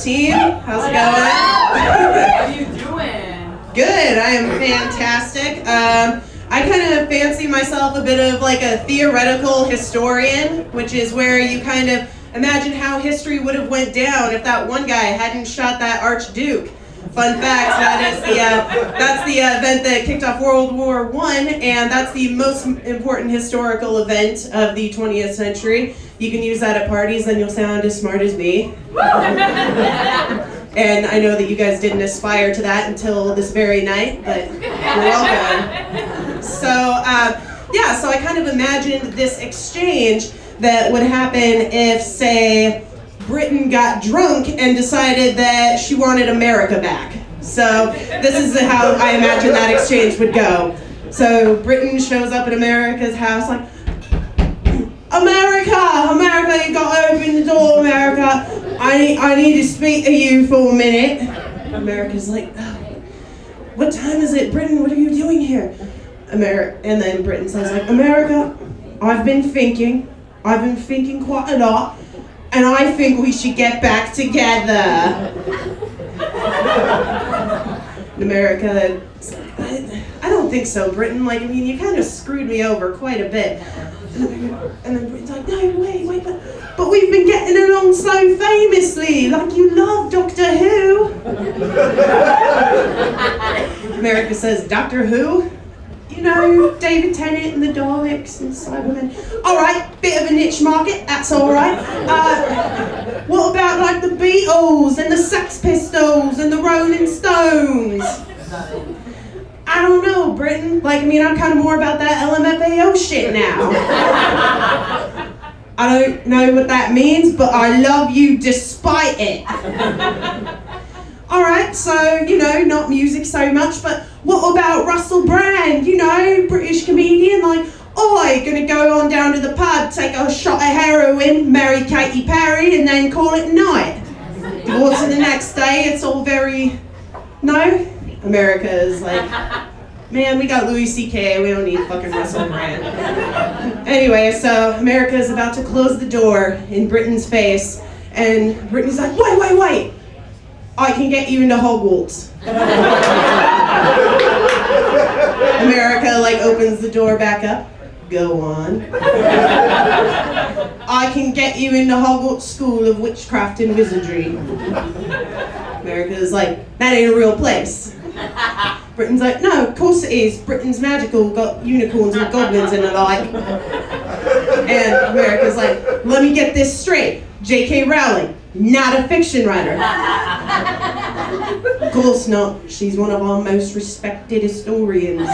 team. How's it going? How are you doing? Good, I am fantastic. I kind of fancy myself a bit of like a theoretical historian, which is where you kind of imagine how history would have went down if that one guy hadn't shot that Archduke. Fun fact, that's the event that kicked off World War I, and that's the most important historical event of the 20th century. You can use that at parties, then you'll sound as smart as me. And I know that you guys didn't aspire to that until this very night, but you're welcome. So, so I kind of imagined this exchange that would happen if, say, Britain got drunk and decided that she wanted America back. So this is how I imagine that exchange would go. So Britain shows up at America's house like, America, you gotta open the door, America. I need to speak to you for a minute. America's like, oh, what time is it, Britain? What are you doing here? And then Britain says like, America, I've been thinking quite a lot. And I think we should get back together. In America, I don't think so, Britain. Like, I mean, you kind of screwed me over quite a bit. And then Britain's like, no, wait, but we've been getting along so famously. Like, you love Doctor Who. America says, Doctor Who? You know, David Tennant and the Daleks and Cybermen. All right, bit of a niche market, that's all right. What about like the Beatles and the Sex Pistols and the Rolling Stones? I don't know, Britain. Like, I mean, I'm kind of more about that LMFAO shit now. I don't know what that means, but I love you despite it. All right, so, you know, not music so much, but what about Russell Brand, you know, British comedian, like, gonna go on down to the pub, take a shot of heroin, marry Katy Perry, and then call it a night. Divorcing the next day, it's all very, no? America is like, man, we got Louis C.K., we don't need fucking Russell Brand. Anyway, so America is about to close the door in Britain's face, and Brittany's like, wait. I can get you into Hogwarts. America, like, opens the door back up. Go on. I can get you into Hogwarts School of Witchcraft and Wizardry. America's like, that ain't a real place. Britain's like, no, of course it is. Britain's magical, got unicorns and goblins and the like. And America's like, let me get this straight. J.K. Rowling, not a fiction writer. Of course not. She's one of our most respected historians.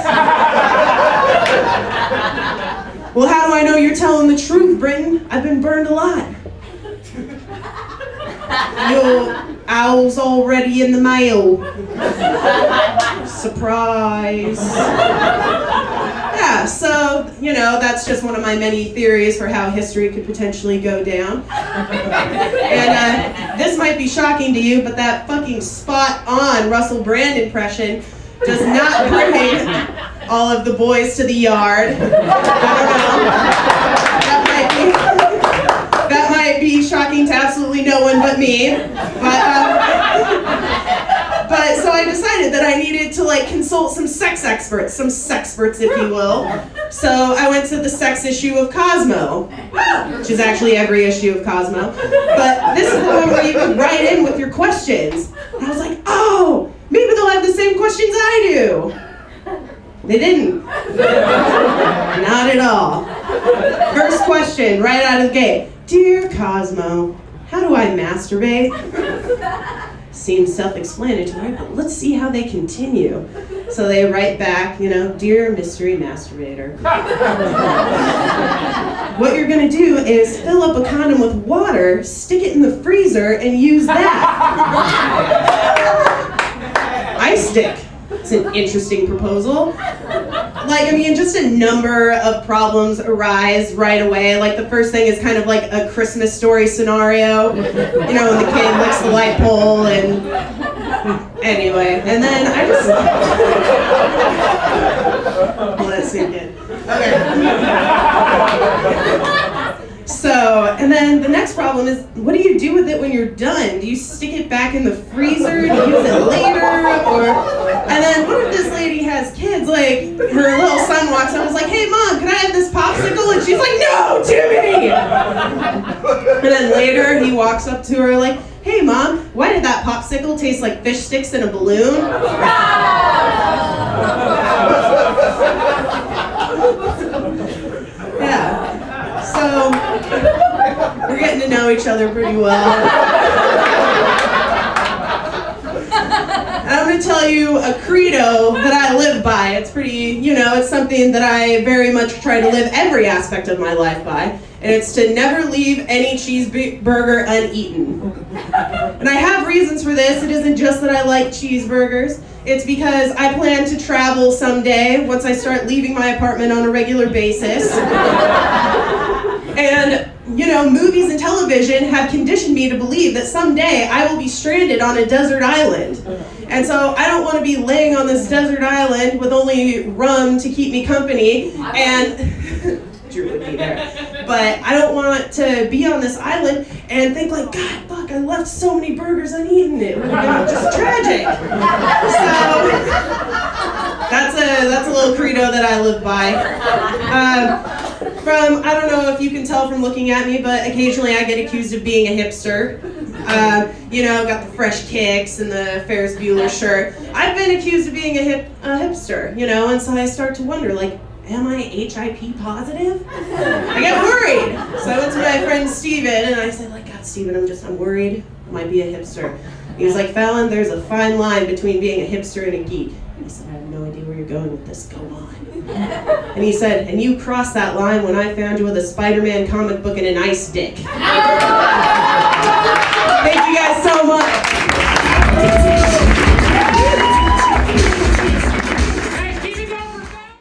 Well, how do I know you're telling the truth, Britain? I've been burned alive. Your owl's already in the mail. Surprise. Yeah, so, you know, that's just one of my many theories for how history could potentially go down. And this might be shocking to you, but that fucking spot-on Russell Brand impression does not bring all of the boys to the yard. I don't know. That might be shocking to absolutely no one but me. But so I decided that I needed to like consult some sex experts if you will. So I went to the sex issue of Cosmo, which is actually every issue of Cosmo. But this is the one where you can write in with your questions. And I was like, oh, maybe they'll have the same questions I do. They didn't. Not at all. First question, right out of the gate. Dear Cosmo, how do I masturbate? Seems self-explanatory, but let's see how they continue. So they write back, you know, Dear Mystery Masturbator. What you're gonna do is fill up a condom with water, stick it in the freezer, and use that. Ice stick. It's an interesting proposal. Like, I mean, just a number of problems arise right away. Like, the first thing is kind of like a Christmas Story scenario. You know, when the kid licks the light pole and... Anyway, and then I just... Let it sink in. Okay. So, and then the next problem is what do you do with it when you're done? Do you stick it back in the freezer? Do you use it later? And then what if this lady has kids? Like, her little son walks up and is like, hey mom, can I have this popsicle? And she's like, no, Timmy! And then later he walks up to her like, hey mom, why did that popsicle taste like fish sticks in a balloon? Yeah. So, we're getting to know each other pretty well. And I'm going to tell you a credo that I live by. It's pretty, it's something that I very much try to live every aspect of my life by. And it's to never leave any cheeseburger uneaten. And I have reasons for this. It isn't just that I like cheeseburgers. It's because I plan to travel someday once I start leaving my apartment on a regular basis. And, movies and television have conditioned me to believe that someday I will be stranded on a desert island. And so I don't want to be laying on this desert island with only rum to keep me company and... Drew would be there. But I don't want to be on this island and think like, God, fuck, I left so many burgers uneaten. It would have been just tragic. So that's a little credo that I live by. I don't know if you can tell from looking at me, but occasionally I get accused of being a hipster. Got the fresh kicks and the Ferris Bueller shirt. I've been accused of being a hipster, and so I start to wonder, like, am I HIP positive? I get worried. So I went to my friend Steven and I said, like, God, Steven, I'm worried. I might be a hipster. He was like, Fallon, there's a fine line between being a hipster and a geek. And I said, I have no idea where you're going with this. Go on. And he said, and you crossed that line when I found you with a Spider-Man comic book and an ice dick. Thank you guys so much.